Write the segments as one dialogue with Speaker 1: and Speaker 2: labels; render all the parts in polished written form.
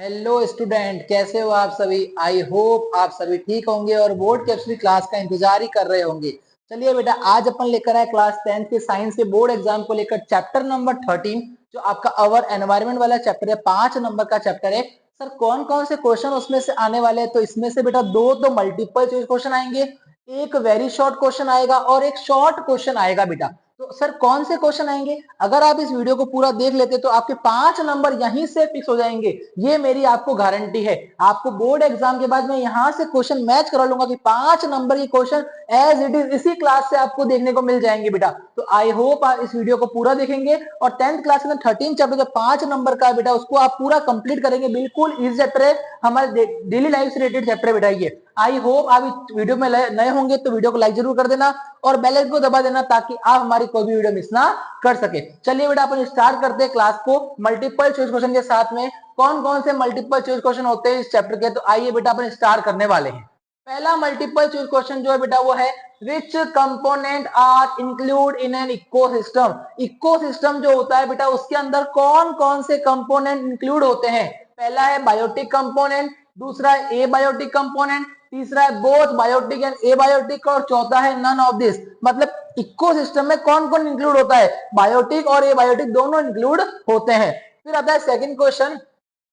Speaker 1: Hello student, कैसे हो आप सभी। आई होप आप सभी ठीक होंगे और बोर्ड केमिस्ट्री क्लास का इंतजार ही कर रहे होंगे। चलिए बेटा, आज अपन लेकर आए क्लास 10 के साइंस के बोर्ड एग्जाम को लेकर चैप्टर नंबर 13, जो आपका अवर एनवायरमेंट वाला चैप्टर है। 5 नंबर का चैप्टर है। सर कौन कौन से क्वेश्चन उसमें से आने वाले हैं? तो इसमें से बेटा दो तो मल्टीपल चॉइस क्वेश्चन आएंगे, एक वेरी शॉर्ट क्वेश्चन आएगा और एक शॉर्ट क्वेश्चन आएगा बेटा। तो सर कौन से क्वेश्चन आएंगे? अगर आप इस वीडियो को पूरा देख लेते तो आपके 5 नंबर यहीं से फिक्स हो जाएंगे। ये मेरी आपको गारंटी है। आपको बोर्ड एग्जाम के बाद मैं यहां से क्वेश्चन मैच करा लूंगा कि 5 नंबर के क्वेश्चन एज इट इज इसी क्लास से आपको देखने को मिल जाएंगे बेटा। तो आई होप आप इस वीडियो को पूरा देखेंगे और 10th क्लास में 13 चैप्टर जो 5 नंबर का है बेटा, उसको आप पूरा कंप्लीट करेंगे। बिल्कुल इजी चैप्टर है, हमारे डेली लाइफ से रिलेटेड चैप्टर बेटा ये। आई होप आप इस वीडियो में नए होंगे तो वीडियो को लाइक जरूर कर देना और बेल आइकन को दबा देना ताकि आप हमारी कोई भी वीडियो मिस ना कर सके। चलिए बेटा, अपन स्टार्ट करते हैं क्लास को मल्टीपल चॉइस क्वेश्चन के साथ में। कौन कौन से मल्टीपल चॉइस क्वेश्चन होते हैं इस चैप्टर के, तो आइए बेटा अपन स्टार्ट करने वाले हैं। पहला मल्टीपल चॉइस क्वेश्चन जो है बेटा वो है, which component are include in an ecosystem. Ecosystem जो होता है बेटा, उसके अंदर कौन कौन से कंपोनेंट इंक्लूड होते हैं? पहला है बायोटिक कंपोनेंट, दूसरा है एबायोटिक कंपोनेंट, तीसरा है बोथ बायोटिक एंड एबायोटिक और चौथा है नन ऑफ दिस। मतलब इकोसिस्टम में कौन कौन इंक्लूड होता है? बायोटिक और एबायोटिक दोनों इंक्लूड होते हैं। फिर आता है second question,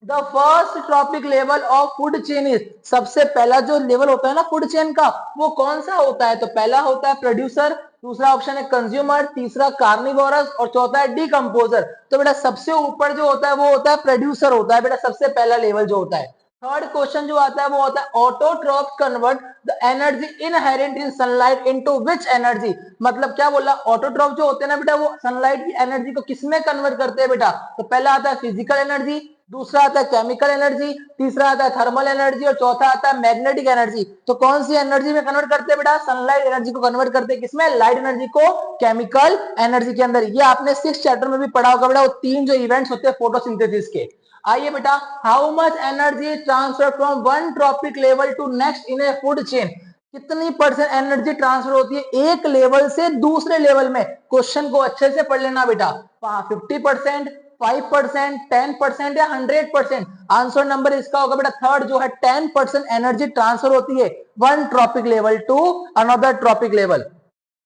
Speaker 1: the first trophic level of food chain is. सबसे पहला जो लेवल होता है ना फूड चेन का, वो कौन सा होता है? तो पहला होता है प्रोड्यूसर, दूसरा ऑप्शन है कंज्यूमर, तीसरा कार्निवोरस और चौथा है डिकम्पोजर। तो बेटा सबसे ऊपर जो होता है वो होता है प्रोड्यूसर होता है बेटा, सबसे पहला लेवल जो होता है। थर्ड क्वेश्चन जो आता है वो होता है autotroph convert the energy inherent in sunlight into which energy. मतलब क्या बोला? ऑटोट्रॉप जो होते हैं ना बेटा, वो सनलाइट की एनर्जी को किसमें कन्वर्ट करते हैं बेटा? तो पहला आता है फिजिकल एनर्जी, दूसरा आता है केमिकल एनर्जी, तीसरा आता है थर्मल एनर्जी और चौथा आता है मैग्नेटिक एनर्जी। तो कौन सी एनर्जी में कन्वर्ट करते हैं बेटा? सनलाइट एनर्जी को कन्वर्ट करते हैं किसमें? लाइट एनर्जी को केमिकल एनर्जी के अंदर। ये आपने 6th चैप्टर में भी पढ़ा होगा बेटा, वो 3 जो इवेंट्स होते हैं फोटोसिंथेसिस के। आइए बेटा, how much energy transfer from one trophic level to next in a food chain. कितनी परसेंट एनर्जी ट्रांसफर होती है एक लेवल से दूसरे लेवल में? क्वेश्चन को अच्छे से पढ़ लेना बेटा। 50%, 5%, 10% या 100%? आंसर नंबर इसका होगा बेटा थर्ड जो है, 10% एनर्जी ट्रांसफर होती है one trophic level to another trophic level.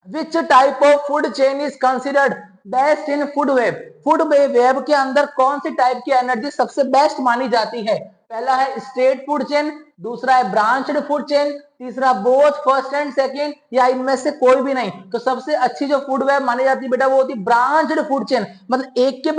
Speaker 1: Which type of food chain is considered best in food web? Food web के अंदर कौन सी टाइप की एनर्जी सबसे बेस्ट मानी जाती है? पहला है स्ट्रेट फूड चेन, दूसरा है ब्रांच्ड फूड चेन, तीसरा बोथ फर्स्ट एंड सेकंड या इनमें से कोई भी नहीं। तो सबसे अच्छी जो फूड वेब मानी जाती है बेटा वो होती है ब्रांच्ड फूड चेन, मतलब एक के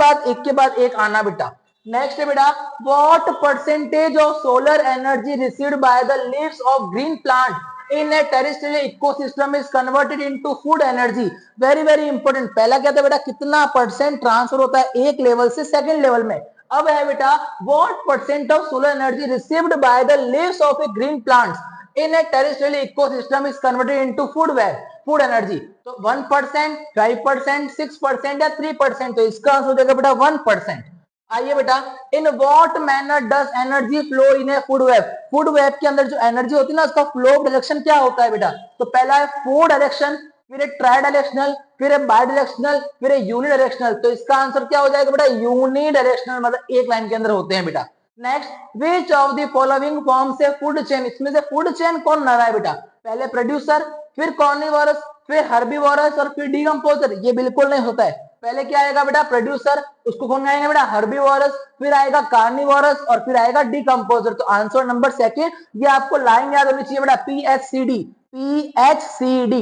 Speaker 1: बाद एक आना बेटा। नेक्स्ट है बेटा, what percentage of solar energy received by the leaves of green plant in a terrestrial ecosystem is converted into food energy? Very important. पहला क्या था बेटा, कितना परसेंट ट्रांसफर होता है एक लेवल से सेकंड लेवल में। अब है बेटा, what percent of solar energy received by the leaves of A green plants in A terrestrial ecosystem is converted into food energy. तो 1%, 5%, 6% या 3%? तो इसका आंसर हो जाएगा बेटा 1%। आइए बेटा, in what manner does energy flow in a food web. Food web के अंदर जो एनर्जी होती है ना, उसका फ्लो डायरेक्शन क्या होता है बेटा? तो पहला है फोर डायरेक्शन, फिर एक ट्राई डायरेक्शनल, फिर एक बाई डायरेक्शनल, फिर एक यूनि डायरेक्शनल। तो इसका आंसर क्या हो जाएगा बेटा? यूनि डायरेक्शनल, मतलब एक लाइन के अंदर होते हैं बेटा। Next, which of the following form से फूड चेन। इसमें से फूड चेन कौन बना रहा है बेटा? पहले प्रोड्यूसर, फिर कार्निवोरस, फिर हर्बीवोरस और फिर डिकम्पोजर। ये बिल्कुल नहीं होता है। पहले क्या आएगा बेटा? प्रोड्यूसर, उसको कौन आएगा बेटा? हर्बीवोरस, फिर आएगा कार्निवोरस और फिर आएगा डिकम्पोजर। तो आंसर नंबर सेकंड। ये आपको लाइन याद होनी चाहिए बेटा, PHCD, PHCD।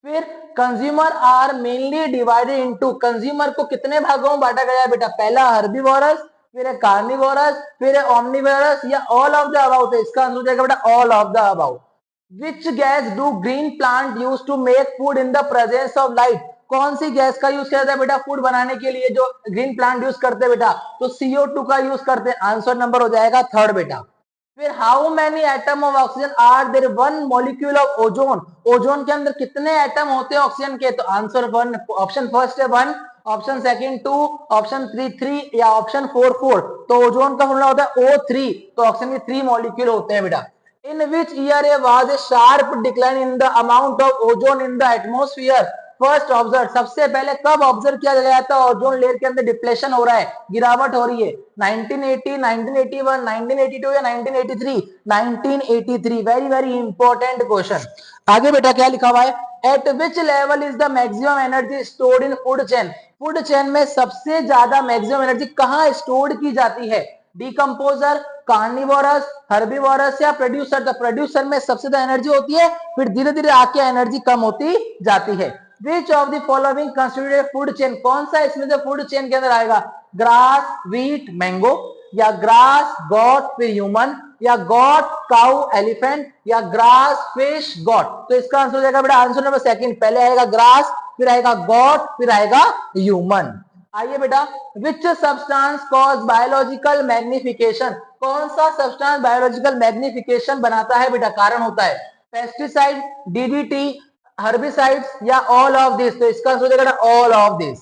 Speaker 1: फिर consumer are mainly divided into. Consumer को कितने भागों में बांटा गया है बेटा? पहला हर्बीवोरस, फिर है कार्निवोरस, फिर है ओमनिवोरस या ऑल ऑफ द अबाउट? इसका आंसर हो जाएगा बेटा all of the about. Which gas do green plant use to make food in the presence of light? कौन सी गैस का यूज किया जाता है बेटा फूड बनाने के लिए जो ग्रीन प्लांट यूज करते हैं बेटा? तो CO2 का यूज करते हैं। आंसर नंबर हो जाएगा थर्ड बेटा। फिर how many atom of oxygen are there one molecule of ozone. Ozone के अंदर कितने एटम होते हैं ऑक्सीजन के? तो आंसर वन, ऑप्शन फर्स्ट है 1, ऑप्शन सेकंड 2, ऑप्शन 3 या ऑप्शन 4। तो ओजोन का फॉर्मूला होता है O3, तो ऑक्सीजन के 3 मॉलिक्यूल होते हैं बेटा। In which year was a sharp decline in the amount of ozone in the atmosphere? First observe, सबसे पहले कब ऑब्जर्व किया गया था ओजोन लेयर के अंदर डिप्लेशन हो रहा है, गिरावट हो रही है? 1980, 1981, 1982 या 1983? 1983। Very very important question. आगे बेटा क्या लिखा हुआ है? Eight which level is the maximum energy stored in food chain? Food chain में सबसे ज्यादा मैक्सिमम एनर्जी कहां स्टोर्ड की जाती है? डिकम्पोजर, कार्निवोरस, हर्बीवोरस या प्रोड्यूसर? तो प्रोड्यूसर में सबसे ज्यादा एनर्जी होती है, फिर धीरे धीरे आके एनर्जी कम होती जाती है। Which of the following constitute food chain? कौन सा इसमें से फूड चेन के अंदर आएगा? ग्रास, व्हीट, मैंगो, या ग्रास, गॉट, फिर ह्यूमन, या गॉट, काउ, एलिफेंट, या ग्रास, फिश, गॉट? तो इसका आंसर हो जाएगा बेटा आंसर नंबर सेकंड। पहले आएगा ग्रास, फिर आएगा गॉट, फिर आएगा ह्यूमन। आइए बेटा, which substance cause biological magnification? कौन सा सब्सटेंस बायोलॉजिकल मैग्निफिकेशन बनाता है बेटा, कारण होता है? पेस्टिसाइड, डीडीटी, हर्बिसाइड्स या ऑल ऑफ दिस? तो इसका आंसर हो जाएगा ऑल ऑफ दिस।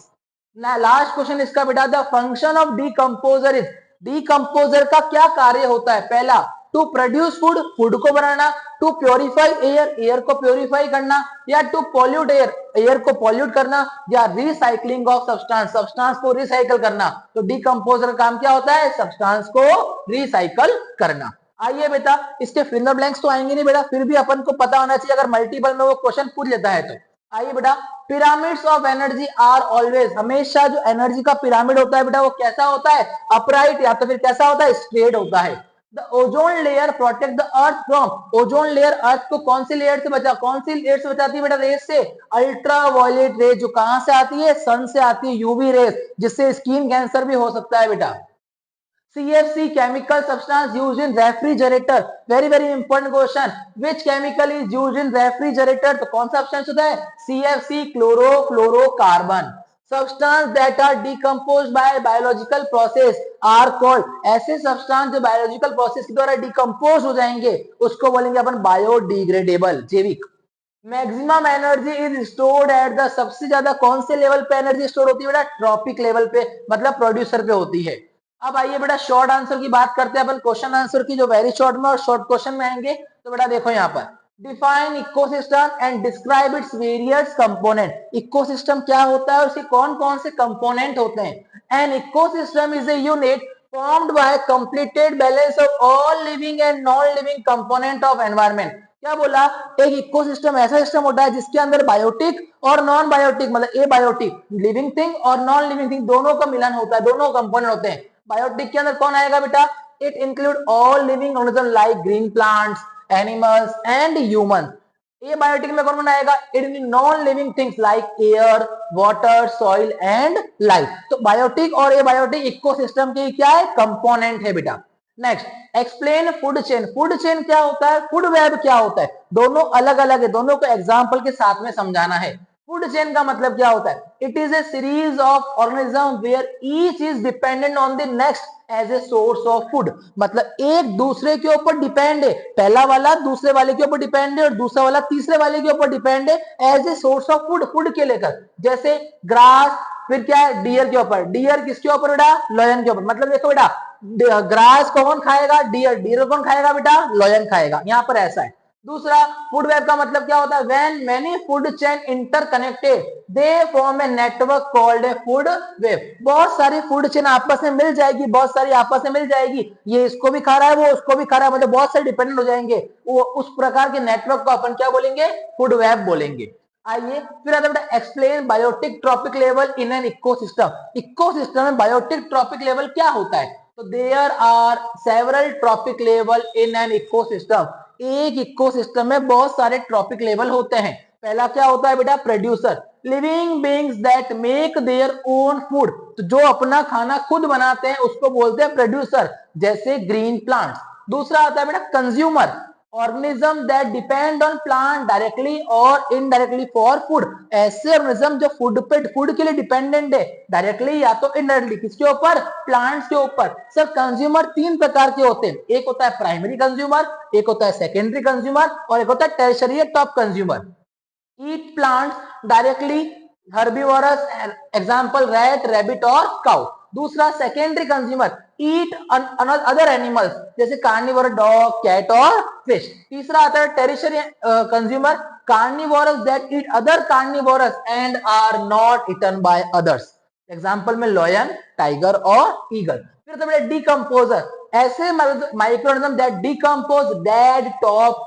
Speaker 1: ना लास्ट क्वेश्चन इसका बेटा, the function of decomposer is? Decomposer का क्या कार्य होता है? पहला, टू प्रोड्यूस फूड, फूड को बनाना, टू प्योरीफाई एयर, एयर को प्योरीफाई करना, या टू पॉल्यूट एयर, एयर को पॉल्यूट करना, या रिसाइकलिंग ऑफ सब्सटेंस, सब्सटेंस को रिसाइकल करना। तो डीकंपोजर का काम क्या होता है? सब्सटेंस को रिसाइकल करना। आइए बेटा, इसके फिंगर ब्लैंक्स तो आएंगे नहीं बेटा, फिर भी अपन को पता होना चाहिए अगर मल्टीपल में वो क्वेश्चन पूछ लेता है तो। आइए बेटा, pyramids of energy are always, हमेशा जो एनर्जी का पिरामिड होता है बेटा वो कैसा होता है? अपराइट, या तो फिर कैसा होता है? स्ट्रेट होता है। The ozone layer protect the earth from? Ozone layer earth को कौन सी लेयर से बचा, कौन सी लेयर से बचाती है बेटा? रेस से। अल्ट्रा वायलेट रेस, जो कहां से आती है? सन से आती है, यूवी रेस, जिससे स्किन कैंसर भी हो सकता है बेटा। CFC chemical substance used in refrigerator? very very important question. Which chemical is used in refrigerator? तो कौन सा सब्सटेंस होता है? CFC, chlorofluorocarbon. Substance that are decomposed by biological process are called? ऐसे सब्सटेंस जो बायोलॉजिकल प्रोसेस के द्वारा decompose हो जाएंगे उसको बोलेंगे अपन बायोडिग्रेडेबल, जैविक। Maximum energy is stored at the? सबसे ज्यादा कौन से लेवल पे एनर्जी स्टोर होती है बेटा? ट्रॉपिक लेवल पे, मतलब प्रोड्यूसर पे होती है। अब आइए बेटा शॉर्ट आंसर की बात करते हैं अपन, क्वेश्चन आंसर की, जो वेरी शॉर्ट में और शॉर्ट क्वेश्चन में आएंगे। तो बेटा देखो यहाँ पर, define ecosystem and describe its various component. Ecosystem क्या होता है और उसके कौन कौन से कंपोनेंट होते हैं? An ecosystem is a unit formed by completed balance of all living and non living component of environment। क्या बोला? एक इकोसिस्टम ऐसा सिस्टम होता है जिसके अंदर बायोटिक और नॉन बायोटिक, मतलब ए बायोटिक, लिविंग थिंग और नॉन लिविंग थिंग, दोनों का मिलन होता है, दोनों कंपोनेंट होते हैं। बायोटिक के अंदर कौन आएगा बेटा? It include all living organism like green plants, animals and humans. Abiotic में कौन आएगा? It mean non living things like air, water, soil and life. तो बायोटिक और ए बायोटिक इकोसिस्टम के क्या है? कंपोनेंट है बेटा। Next, explain food chain. Food chain क्या होता है? फूड वेब क्या होता है? दोनों अलग अलग है, दोनों को एग्जाम्पल के साथ में समझाना है। फूड चेन का मतलब क्या होता है? It is a series of organism where each is dependent on the next as a source of food. मतलब एक दूसरे के ऊपर डिपेंड है, पहला वाला दूसरे वाले के ऊपर डिपेंड है और दूसरा वाला तीसरे वाले के ऊपर डिपेंड है as a source of food, food के लेकर। जैसे ग्रास, फिर क्या है? डियर के ऊपर। डियर किसके ऊपर बेटा? लॉयन के ऊपर। मतलब देखो बेटा, ग्रास को कौन खाएगा? डियर। डियर कौन खाएगा बेटा? लॉयन खाएगा। यहाँ पर ऐसा है। दूसरा, फूड वेब का मतलब क्या होता है? When many food chain interconnected they form a network called a food web. बहुत सारी फूड चेन आपस में मिल जाएगी, बहुत सारी आपस में मिल जाएगी, ये इसको भी खा रहा है, वो उसको भी खा रहा है, मतलब बहुत सारे डिपेंडेंट हो जाएंगे, वो उस प्रकार के नेटवर्क को अपन क्या बोलेंगे? फूड वेब बोलेंगे। आइए फिर आता है explain biotic trophic level in an ecosystem. Ecosystem में बायोटिक ट्रॉपिक लेवल क्या होता है? तो there are several trophic level in an ecosystem. एक इकोसिस्टम में बहुत सारे ट्रॉपिक लेवल होते हैं। पहला क्या होता है बेटा? Producer, living beings that make their own food. तो जो अपना खाना खुद बनाते हैं उसको बोलते हैं प्रोड्यूसर, जैसे ग्रीन प्लांट्स। दूसरा आता है बेटा consumer, organism that depend on plant directly और इनडायरेक्टली फॉर फूड। ऐसे ऑर्गेनिज्म जो फूड के लिए डिपेंडेंट है, डायरेक्टली या तो इनडायरेक्टली। किसके ऊपर? प्लांट्स के ऊपर। सर कंज्यूमर तीन प्रकार के होते हैं, एक होता है प्राइमरी कंज्यूमर, एक होता है सेकेंडरी कंज्यूमर और एक होता है tertiary top consumer. Eat plants directly, herbivorous, example rat, rabbit और काउ। दूसरा secondary consumer eat other animals जैसे कार्निवोरस डॉग, कैट और फिश। तीसरा आता है tertiary consumer carnivorous that eat other carnivorous and are not eaten by others. Example में lion, tiger और eagle. फिर डिकम्पोजर ऐसे microorganism that decompose dead top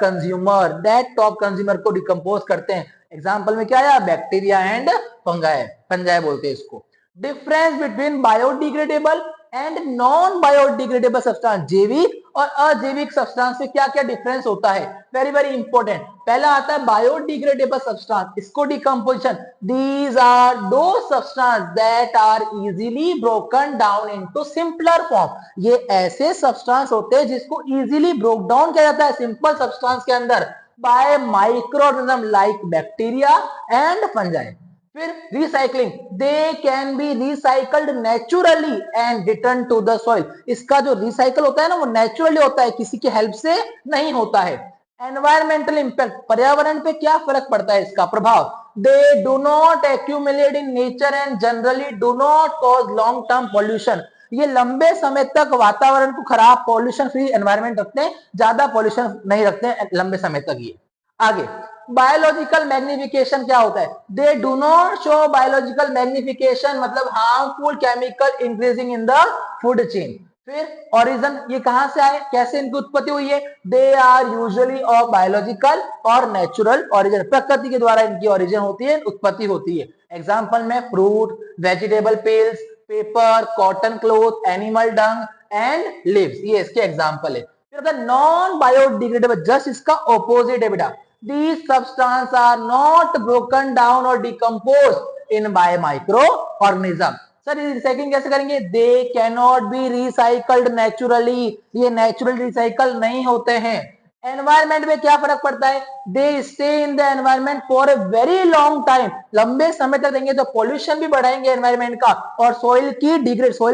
Speaker 1: consumer को डिकम्पोज करते हैं। एग्जाम्पल में क्या आया, बैक्टीरिया एंड फंगाई, फंजाई बोलते हैं इसको। Difference between biodegradable and non biodegradable substance, जैविक और अजैविक सब्सटेंस में क्या क्या डिफरेंस होता है, वेरी वेरी इंपॉर्टेंट। पहला आता है बायोडिग्रेडेबल सब्सटेंस, इसको डिकम्पोजिशन, दीज आर दो substance that are easily broken down into simpler form. ये ऐसे सब्सटेंस होते हैं जिसको इजीली ब्रोक डाउन किया जाता है सिंपल सब्सटेंस के अंदर by microorganism like bacteria and fungi. फिर recycling, they can be recycled naturally and return to the soil. इसका जो रिसाइकल होता है ना वो नेचुरली होता है, किसी की हेल्प से नहीं होता है। एनवायरमेंटल इंपैक्ट, पर्यावरण पे क्या फर्क पड़ता है इसका प्रभाव, दे do not accumulate in nature and generally do not cause long term pollution. ये लंबे समय तक वातावरण को खराब, पॉल्यूशन फ्री एनवायरमेंट रखते हैं, ज्यादा पॉल्यूशन नहीं रखते हैं लंबे समय तक। ये आगे बायोलॉजिकल मैग्निफिकेशन क्या होता है, they do not show biological magnification मतलब harmful chemical increasing in the food chain. फिर ओरिजिन, ये कहां से आए, कैसे इनकी उत्पत्ति हुई है, they are usually of biological or natural origin, प्रकृति के द्वारा इनकी ओरिजिन होती है, उत्पत्ति होती है। एग्जांपल में fruit, vegetable peels, paper, cotton cloth, animal dung and leaves, ये इसके एग्जांपल है। फिर नॉन बायोडिग्रेडेबल, जस्ट इसका ऑपोजिट है बेटा, these substances are not broken down or decomposed in by microorganism। Sir recycling कैसे करेंगे, they cannot be recycled naturally, ये नेचुरल रिसाइकल नहीं होते हैं। एनवायरमेंट में क्या फर्क पड़ता है, they stay in the environment for a very long time, लंबे समय तक देंगे तो पॉल्यूशन भी बढ़ाएंगे एनवायरमेंट का, और सॉइल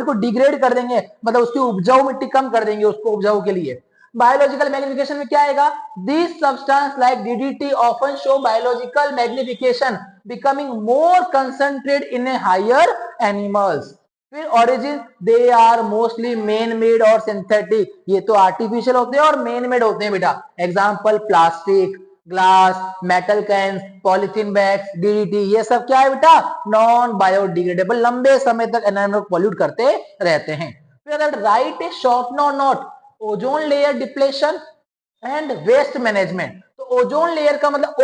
Speaker 1: को डिग्रेड कर देंगे, मतलब उसकी उपजाऊ मिट्टी कम कर देंगे उसको उपजाऊ के लिए। बायोलॉजिकल मैग्निफिकेशन में क्या आएगा, this substance like DDT often show biological magnification becoming more concentrate in a higher animals. फिर origin, they are mostly man made or synthetic, ये तो आर्टिफिशियल होते हैं और मेन मेड होते हैं बेटा। Example plastic, glass, metal cans, polythene bags, DDT, ये सब क्या है बेटा, नॉन बायोडिग्रेडेबल, लंबे समय तक एनवायरनमेंट को पॉल्यूट करते रहते हैं। फिर write a short no note, ozone layer depletion and waste management. तो ओजोन लेयर का मतलब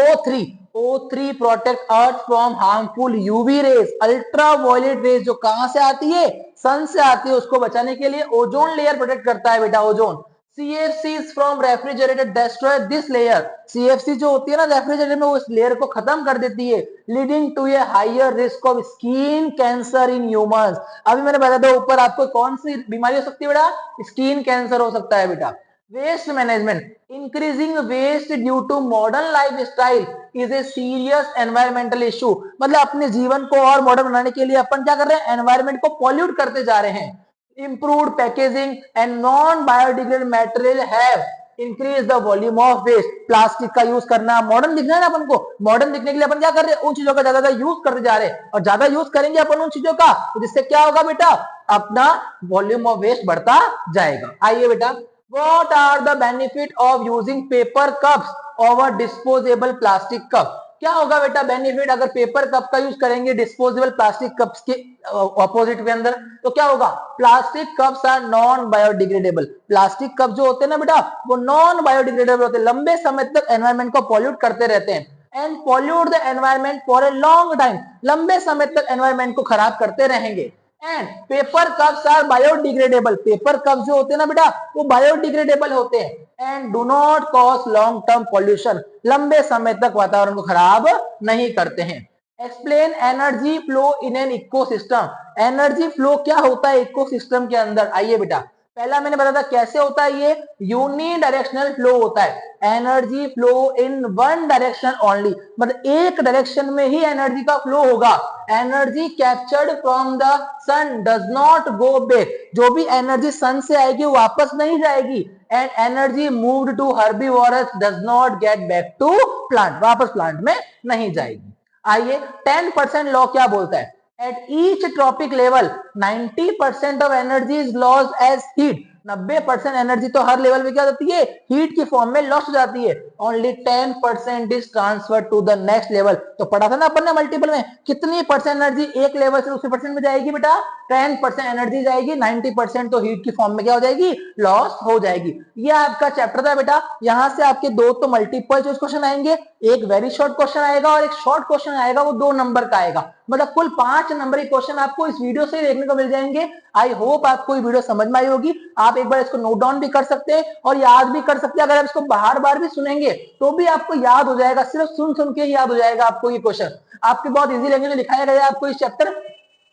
Speaker 1: O3 protect earth from harmful UV rays, ultraviolet rays जो कहां से आती है, सन से आती है, उसको बचाने के लिए ओजोन लेयर प्रोटेक्ट करता है बेटा ozone. CFCs from refrigerator destroy this layer, CFC जो होती है ना रेफ्रिजरेटर में, वो इस लेयर को खत्म कर देती है, leading to a higher risk of skin cancer in humans. अभी मैंने बताया था ऊपर आपको कौन सी बीमारी हो सकती है बेटा, स्किन कैंसर हो सकता है बेटा। Waste management, increasing waste due to modern lifestyle is a serious environmental issue, मतलब अपने जीवन को और मॉडर्न बनाने के लिए अपन क्या कर रहे हैं, एनवायरमेंट को पॉल्यूट करते जा रहे हैं। Improved packaging and non-biodegradable material have increased the volume of waste। Plastic का यूज करना, मॉडर्न दिखना है ना अपन को, मॉडर्न दिखने के लिए अपन क्या कर रहे हैं, उन चीजों का ज्यादा यूज करते जा रहे हैं, और ज्यादा यूज करेंगे अपन उन चीजों का तो जिससे क्या होगा बेटा, अपना वॉल्यूम ऑफ वेस्ट बढ़ता जाएगा। आइए बेटा, what are the benefit of using paper cups over disposable plastic cup. क्या होगा बेटा बेनिफिट अगर पेपर कप का यूज करेंगे डिस्पोजेबल प्लास्टिक कप्स के ऑपोजिट के अंदर, तो क्या होगा, plastic cups are non biodegradable, plastic cup जो होते हैं ना बेटा वो नॉन बायोडिग्रेडेबल होते हैं, लंबे समय तक एनवायरमेंट को पॉल्यूट करते रहते हैं, and pollute the environment for a long time, लंबे समय तक एनवायरमेंट को खराब करते रहेंगे। And paper cups are biodegradable, paper cup जो होते हैं ना बेटा वो बायोडिग्रेडेबल होते हैं, and do not cause long term pollution, लंबे समय तक वातावरण को खराब नहीं करते हैं। Explain energy flow in an ecosystem, energy flow क्या होता है इकोसिस्टम के अंदर। आइए बेटा, पहला मैंने बताया था कैसे होता है, ये यूनिडायरेक्शनल फ्लो होता है, energy flow in one direction only, मतलब एक डायरेक्शन में ही एनर्जी का फ्लो होगा। Energy captured from the sun does not go back, जो भी एनर्जी सन से आएगी वो वापस नहीं जाएगी, and energy moved to herbivores does not get back to plant, वापस प्लांट में नहीं जाएगी। आइए 10% लॉ क्या बोलता है, At each tropic level 90% of energy is lost as heat. 90% energy तो हर लेवल में क्या होती है, हीट की फॉर्म में लॉस्ट हो जाती है. Only 10% is transfer to the next level. तो पढ़ा था ना अपन ने मल्टीपल में, कितनी परसेंट एनर्जी एक लेवल से दूसरे परसेंट में जाएगी बेटा, 10% एनर्जी जाएगी, 90% तो हीट की फॉर्म में क्या हो जाएगी, लॉस हो जाएगी. ये आपका चैप्टर था बेटा. यहां से आपके दो तो मल्टीपल चॉइस क्वेश्चन आएंगे, एक वेरी शॉर्ट क्वेश्चन आएगा और एक शॉर्ट क्वेश्चन आएगा, वो 2 नंबर का आएगा. मतलब कुल 5 नंबर के क्वेश्चन आपको इस वीडियो से देखने को मिल जाएंगे. आई होप आपको ये वीडियो समझ में आई होगी. आप एक बार इसको नोट डाउन भी कर सकते हैं और याद भी कर सकते हैं. अगर आप इसको बार बार भी सुनेंगे तो भी आपको याद हो जाएगा, सिर्फ सुन सुन के याद हो जाएगा आपको ये क्वेश्चन. आपके बहुत इजी लैंग्वेज में दिखाया गया है आपको इस चैप्टर.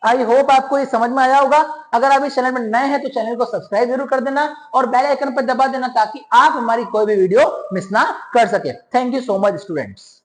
Speaker 1: आई होप आपको ये समझ में आया होगा. अगर आप इस चैनल में नए हैं तो चैनल को सब्सक्राइब जरूर कर देना और बेल आइकन पर दबा देना ताकि आप हमारी कोई भी वीडियो मिस ना कर सके. Thank you so much students.